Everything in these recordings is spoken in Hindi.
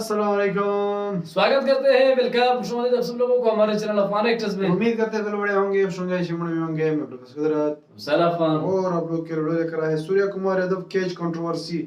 अस्सलाम वालेकुम। स्वागत करते हैं, वेलकम खुशआमदीद आप सब लोगों को हमारे चैनल अफान एक्टर्स में। उम्मीद करते हैं बड़े होंगे, होंगे शिमणे में होंगे। मैं डॉक्टर कुदरत सलाम खान और आप लोग के वीडियो लेकर आए Surya Kumar Yadav cake controversy.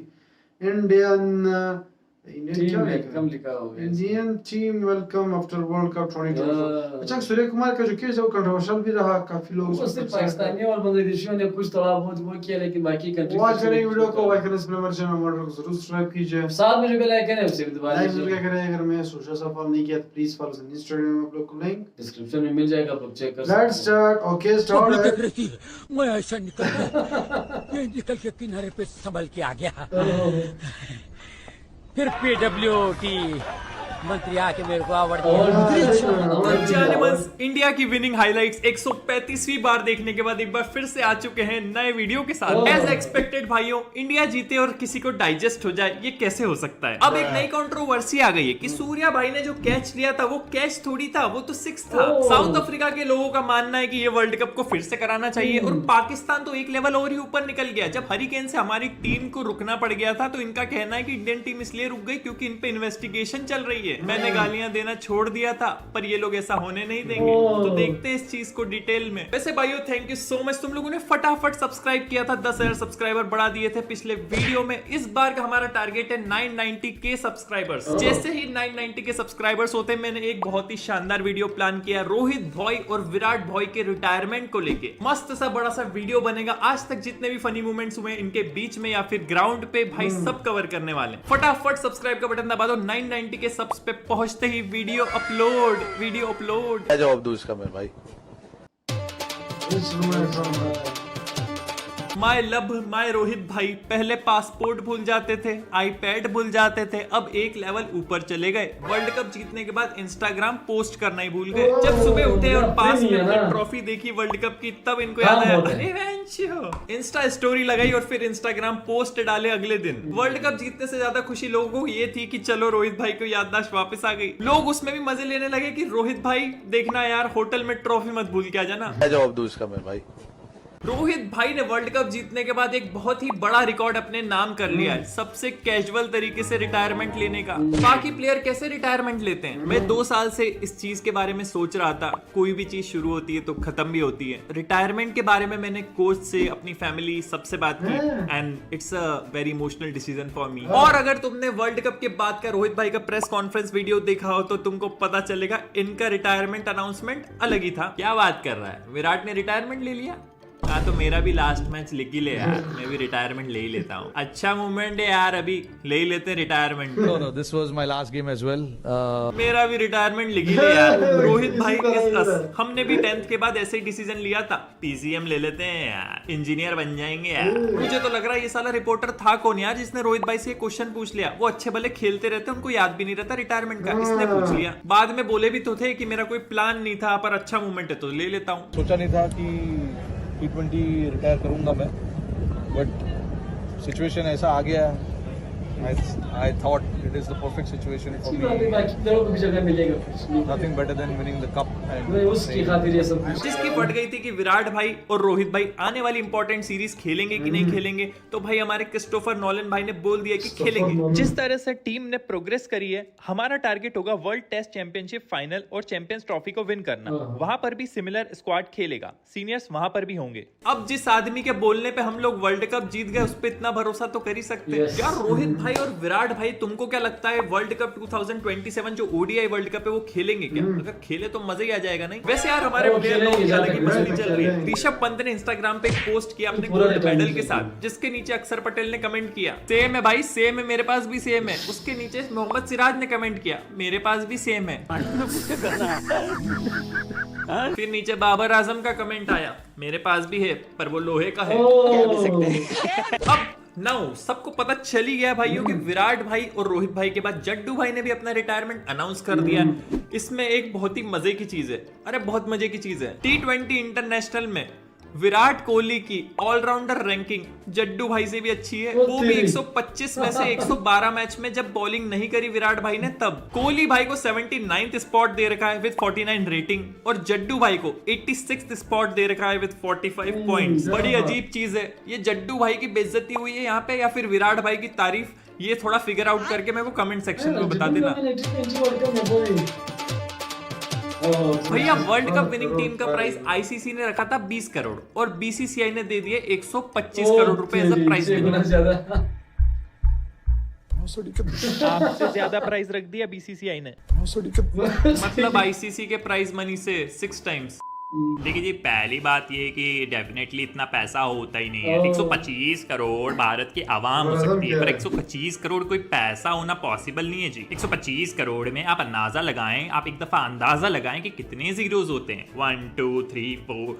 Indian team क्या में लिखा कम है? लिखा हो गया। Indian team welcome after world cup 2024। अच्छा, सूर्य कुमार का जो केस है वो कंट्रोवर्शियल भी रहा, काफी लोग वो सिर्फ पाकिस्तानियों और बांग्लादेशियों ने कुछ थोड़ा बहुत वो किया, लेकिन बाकी कंट्री वॉच करेंगे वीडियो को, लाइक करें, हमारे चैनल को जरूर सब्सक्राइब कीजिए। साथ में जो बेल आइकन है उसे भी दबा लाइक दीजिए। जरूर करें। अगर मैं सोशल सा फॉलो नहीं किया तो प्लीज फॉलो इंस्टाग्राम में, आप लोग को लिंक डिस्क्रिप्शन में मिल जाएगा, आप लोग चेक कर लेट्स स्टार्ट। ओके स्टार्ट है। रही मैं ऐसा निकल ये निकल के किनारे पे संभल के आ गया। फिर PWT मंत्री आके मेरे को आवड़ जानमस इंडिया की विनिंग हाइलाइट्स 135वीं बार देखने के बाद एक बार फिर से आ चुके हैं नए वीडियो के साथ। एज एक्सपेक्टेड भाइयों, इंडिया जीते और किसी को डाइजेस्ट हो जाए, ये कैसे हो सकता है। अब एक नई कंट्रोवर्सी आ गई है कि सूर्या भाई ने जो कैच लिया था वो कैच थोड़ी था, वो तो सिक्स था। साउथ अफ्रीका के लोगों का मानना है कि ये वर्ल्ड कप को फिर से कराना चाहिए और पाकिस्तान तो एक लेवल और ही ऊपर निकल गया। जब हरिकेन से हमारी टीम को रुकना पड़ गया था तो इनका कहना है कि इंडियन टीम इसलिए रुक गई क्योंकि इन पे इन्वेस्टिगेशन चल रही है। मैंने गालियां देना छोड़ दिया था, पर ये लोग ऐसा होने नहीं देंगे। तो देखते हैं इस चीज को डिटेल में। वैसे भाइयों, थैंक यू सो मच, तुम लोगों ने फटाफट सब्सक्राइब किया था, 10,000 सब्सक्राइबर बढ़ा दिए थे पिछले वीडियो में। इस बार का हमारा टारगेट है 990K सब्सक्राइबर्स। जैसे ही 990K सब्सक्राइबर्स होते, मैंने एक बहुत ही शानदार वीडियो प्लान किया रोहित भॉय और विराट भॉय के रिटायरमेंट को लेके। मस्त सा बड़ा सा वीडियो बनेगा। आज तक जितने भी फनी मोमेंट्स हुए इनके बीच में या फिर ग्राउंड पे, भाई सब कवर करने वाले। फटाफट सब्सक्राइब का बटन दबा दो। 990K सब्स पे पहुंचते ही वीडियो अपलोड। क्या जवाब दूं इसका मैं भाई? माय लव माय रोहित भाई, पहले पासपोर्ट भूल जाते थे, आईपैड भूल जाते थे, अब एक लेवल ऊपर चले गए। वर्ल्ड कप जीतने के बाद इंस्टाग्राम पोस्ट करना ही भूल गए। जब सुबह उठे और पास में ट्रॉफी देखी वर्ल्ड कप की, तब इनको याद आया, अरे वेंचो, इंस्टा स्टोरी लगाई और फिर इंस्टाग्राम पोस्ट डाले अगले दिन। वर्ल्ड कप जीतने से ज्यादा खुशी लोगों को ये थी कि चलो रोहित भाई को याददाश्त वापस आ गई। लोग उसमें भी मजे लेने लगे कि रोहित भाई देखना यार, होटल में ट्रॉफी मत भूल के आ जाना। क्या जवाब दूं इसका मैं भाई? रोहित भाई ने वर्ल्ड कप जीतने के बाद एक बहुत ही बड़ा रिकॉर्ड अपने नाम कर लिया है, सबसे कैजुअल तरीके से रिटायरमेंट लेने का। बाकी प्लेयर कैसे रिटायरमेंट लेते हैं, मैं 2 साल से इस चीज के बारे में सोच रहा था। कोई भी चीज शुरू होती है तो खत्म भी होती है। रिटायरमेंट के बारे में मैंने कोच से, अपनी फैमिली, सबसे बात की and it's a very emotional decision for me. और अगर तुमने वर्ल्ड कप के बाद का रोहित भाई का प्रेस कॉन्फ्रेंस वीडियो देखा हो तो तुमको पता चलेगा इनका रिटायरमेंट अनाउंसमेंट अलग ही था। क्या बात कर रहा है, विराट ने रिटायरमेंट ले लिया? हाँ तो मेरा भी लास्ट मैच लिख ही ले यार, मैं भी रिटायरमेंट ले ही लेता हूँ। अच्छा मूवमेंट है यार, अभी ले ही लेते हैं retirement. No, this was my last game as well. मेरा भी रिटायरमेंट लिख ही ले यार। रोहित भाई इस अस। हमने भी 10th के बाद ऐसे ही डिसीजन लिया था, PCM ले लेते हैं यार, इंजीनियर बन जाएंगे यार। मुझे तो लग रहा है ये साला रिपोर्टर था कौन यार जिसने रोहित भाई से क्वेश्चन पूछ लिया। वो अच्छे भले खेलते रहते, उनको याद भी नहीं रहता रिटायरमेंट का, इसने पूछ लिया। बाद में बोले भी तो थे कि मेरा कोई प्लान नहीं था, पर अच्छा मूवमेंट है तो ले लेता हूँ। सोचा नहीं था कि T20 रिटायर करूंगा मैं, बट सिचुएशन ऐसा आ गया। I thought it is the perfect situation for me. बाकी प्लेयरों को भी जगह मिलेगा, Nothing better than winning the cup and उसकी खातिर ये सब कुछ। जिसकी फट गई थी कि विराट भाई और रोहित भाई आने वाली इंपॉर्टेंट सीरीज खेलेंगे कि नहीं खेलेंगे, तो भाई हमारे क्रिस्टोफर नॉलन भाई ने बोल दिया कि खेलेंगे। जिस तरह से टीम ने प्रोग्रेस करी है, हमारा टारगेट होगा वर्ल्ड टेस्ट चैंपियनशिप फाइनल और चैंपियंस ट्रॉफी को विन करना। वहां पर भी सिमिलर स्क्वाड खेलेगा, सीनियर्स वहां पर भी होंगे। अब जिस आदमी के बोलने पे हम लोग वर्ल्ड कप जीत गए, उस पर इतना भरोसा तो कर ही सकते हैं यार। रोहित भाई और विराट भाई, तुमको क्या लगता है वर्ल्ड कप 2027 जो ODI वर्ल्ड कप है वो खेलेंगे क्या? अगर खेले तो मजा ही आ जाएगा नहीं? वैसे यार हमारे प्लेयर लोगों की अलग ही मस्ती चल रही है। ऋषभ पंत ने इंस्टाग्राम पे एक पोस्ट किया अपने गोल्ड मेडल के साथ, जिसके नीचे अक्षर पटेल ने कमेंट किया, सेम है भाई, सेम है, मेरे पास भी सेम है। उसके नीचे मोहम्मद सिराज ने कमेंट किया, मेरे पास भी सेम है। फिर नीचे बाबर आजम का कमेंट आया, मेरे पास भी है पर वो लोहे का है। अब नाउ सबको पता चल ही गया भाइयों कि विराट भाई और रोहित भाई के बाद जड्डू भाई ने भी अपना रिटायरमेंट अनाउंस कर दिया। इसमें एक बहुत ही मजे की चीज है, अरे बहुत मजे की चीज है। T20 इंटरनेशनल में विराट कोहली की ऑलराउंडर रैंकिंग जड्डू भाई से भी अच्छी है। वो भी 125 में से 112 मैच में जब बॉलिंग नहीं करी विराट भाई ने, तब कोहली भाई को 79th स्पॉट दे रखा है विद 49 रेटिंग और जड्डू भाई को 86th स्पॉट दे रखा है विद 45 पॉइंट्स। बड़ी अजीब चीज है, ये जड्डू भाई की बेइज्जती हुई है यहाँ पे या फिर विराट भाई की तारीफ, ये थोड़ा फिगर आउट करके मेरे को कमेंट सेक्शन में बता देना। भैया वर्ल्ड कप विनिंग टीम का प्राइस आईसीसी ने रखा था 20 करोड़ और बीसीसीआई ने दे दिए 125 करोड़ रुपए एज अ प्राइस मनी। आपसे ज्यादा प्राइस रख दिया बीसीसीआई ने, मतलब आईसीसी के प्राइस मनी से 6 टाइम्स। देखिए जी, पहली बात ये कि डेफिनेटली इतना पैसा होता ही नहीं है। 125 करोड़ भारत की आवाम हो सकती है, पर 125 करोड़ कोई पैसा होना पॉसिबल नहीं है जी। 125 करोड़ में आप अंदाजा लगाएं, आप एक दफा अंदाजा लगाएं कि कितने जीरोज होते हैं। 1 2 3 4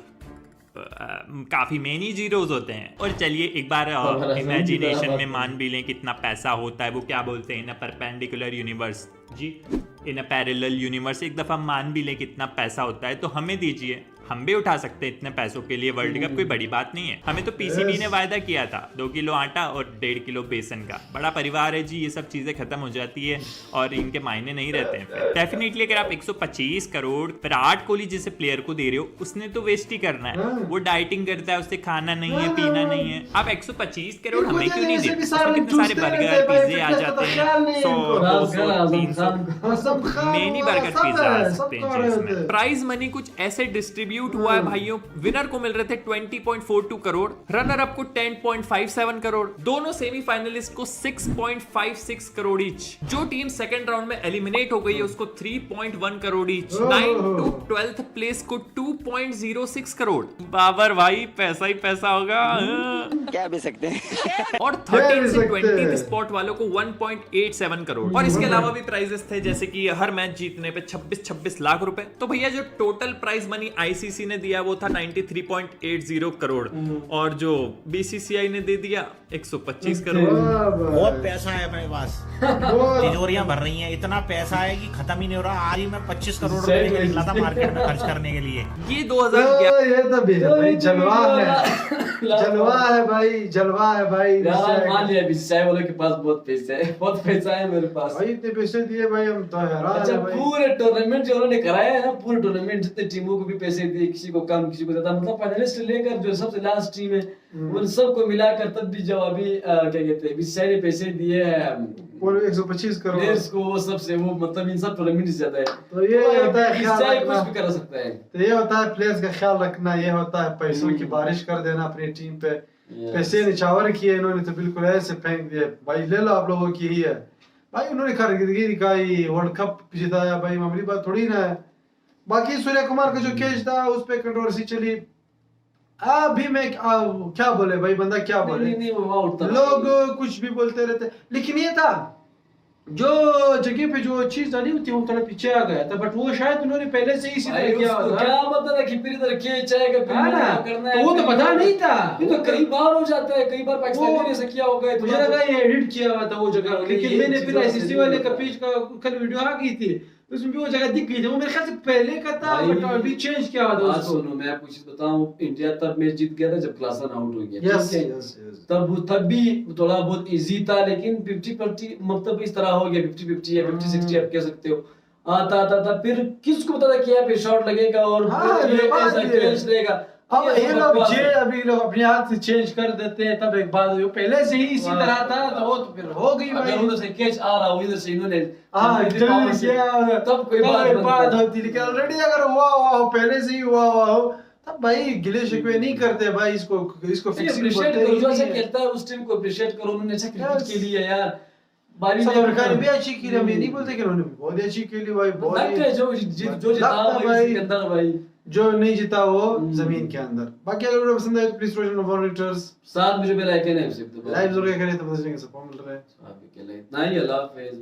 काफी मेनी जीरोज होते हैं। और चलिए एक बार इमेजिनेशन में मान भी लें कितना पैसा होता है। वो क्या बोलते हैं, इन अ परपेंडिकुलर यूनिवर्स जी, इन अ पैरेलल यूनिवर्स। एक दफा मान भी लें कितना पैसा होता है, तो हमें दीजिए, हम भी उठा सकते हैं इतने पैसों के लिए। वर्ल्ड कप कोई बड़ी बात नहीं है। हमें तो पीसीबी ने वायदा किया था 2 किलो आटा और 1.5 किलो बेसन का। बड़ा परिवार है जी, ये सब चीजें खत्म हो जाती है और इनके मायने नहीं रहते हैं। डेफिनेटली अगर आप 125 करोड़ विराट कोहली जैसे प्लेयर को दे रहे हो, उसने तो वेस्ट ही करना है। वो डाइटिंग करता है, उससे खाना नहीं है, पीना नहीं है। आप 125 करोड़ हमें क्यों नहीं देते? कितने सारे बर्गर पिज्जे आ जाते हैं, 100 200 300 मेनी बर्गर पिज्जा आ सकते हैं। प्राइज मनी कुछ ऐसे डिस्ट्रीब्यूट हुआ है भाइयों। विनर को मिल रहे थे 20.42 करोड़, रनर अप को 10.57 करोड़, दोनों सेमीफाइनलिस्ट को 6.56 करोड़ ईच। जो टीम सेकंड राउंड में एलिमिनेट हो गई है उसको 3.1 crore each. 9 to 12th place को 2.06 करोड़। बाबर भाई पैसा ही पैसा होगा, क्या भी सकते हैं। और 13 से 20th स्पॉट वालों को 1.87 करोड़। और इसके अलावा भी प्राइजेस थे, जैसे कि हर मैच जीतने पे 26 लाख रुपए। तो भैया जो टोटल प्राइज मनी आईसीसी ने दिया वो था 93.80 करोड़ और जो बीसीसीआई ने दे दिया 125 करोड़। बहुत पैसा है मेरे पास, तिजोरियां भर रही हैं, इतना पैसा है कि खत्म ही नहीं हो रहा। आज ही मैं 25 करोड़ रुपए लेके निकला था मार्केट में खर्च करने के लिए। ये 2011 ये तो भी है भाई, जलवा है, जलवा है भाई, जलवा है भाई। मान लिया बीसीसीआई वालों के पास बहुत पैसा है, बहुत पैसा है मेरे पास भाई। इतने पैसे दिए भाई, हम तो हैरान अच्छा हैं भाई। पूरे टूर्नामेंट जो उन्होंने कराया है ना, पूरे टूर्नामेंट जितने टीमों को भी पैसे दिए, किसी को कम किसी को ज्यादा, मतलब फाइनलिस्ट लेकर जो सबसे लास्ट टीम है उन सबको मिलाकर तब भी जब अभी क्या कहते हैं बीसीसीआई ने पैसे दिए हैं और 125 करोड़ प्लेयर्स को, वो सबसे वो मतलब इन सब टूर्नामेंट से ज्यादा है। तो ये होता है बीसीसीआई कुछ भी कर सकता है। तो ये होता है प्लेयर्स का ख्याल रखना, ये होता है पैसों की बारिश कर देना अपनी टीम पे। पैसे निछावर किए इन्होंने तो बिल्कुल ऐसे फेंक दिए भाई, ले लो आप लोगों की ही है भाई। उन्होंने कारकिर्दगी दिखाई, वर्ल्ड कप जिताया भाई, मामूली बात थोड़ी ना है। बाकी सूर्य कुमार का जो केस था उस पे कंट्रोवर्सी चली। अभी मैं क्या बोले भाई, बंदा क्या बोले, लोग कुछ भी बोलते रहते। लेकिन ये था जो जगह पे जो चीज डाली होती है वो थोड़ा पीछे आ गया था, बट वो शायद उन्होंने पहले से ही इसी तरह किया होता। क्या मतलब है कि फिर इधर खींचाएगा करना है, तो वो तो पता नहीं था। ये तो कई बार हो जाता है, कई बार पाकिस्तानी ने ऐसा किया होगा। मुझे लगा ये एडिट किया हुआ था वो जगह, लेकिन मैंने फिर आईसीसी वाले का पेज का कल वीडियो आ गई थी, उसमें भी वो जगह दिख गई थी। वो मेरे ख्याल से पहले का था, बट अभी चेंज किया हुआ था। सुनो मैं आपको चीज बताऊं, इंडिया तब मैच जीत गया था जब क्लासन आउट हो गया। तब भी थोड़ा बहुत इजी था, लेकिन 50-50 मतलब इस तरह हो गया, 50-50 या 50-60 आप कह सकते हो। आता फिर किसको पता था कि यहाँ पे शॉट लगेगा और ऐसा क्लियरेंस रहेगा। अब ये लोग अभी लोग अपने हाथ से चेंज कर देते हैं। तब एक बात हुई, पहले से ही इसी तरह था तो वो तो फिर हो गई भाई। उधर से कैच आ रहा हो, इधर से इन्होंने तब कोई बात होती। लेकिन ऑलरेडी अगर हुआ हो, पहले से ही हुआ हो, तब भाई गिले शिकवे नहीं करते भाई। इसको फिक्सिंग बोलते हैं। जो ऐसा खेलता है उस टीम को अप्रिशिएट करो, उन्होंने अच्छा क्रिकेट के लिए यार। साउथ अफ्रीका ने भी अच्छी खेली, हम ये नहीं बोलते कि उन्होंने भी बहुत अच्छी खेली भाई। बहुत जो जिता भाई अंदर भाई, जो नहीं जीता वो जमीन के अंदर। बाकी अगर वीडियो पसंद आए तो प्लीज रोशन फॉलोअर्स साथ मुझे बेल आइकन है, सिर्फ लाइव जरूर करें तो बस सपोर्ट मिल रहा है। अभी के लिए इतना ही। अल्लाह हाफिज़।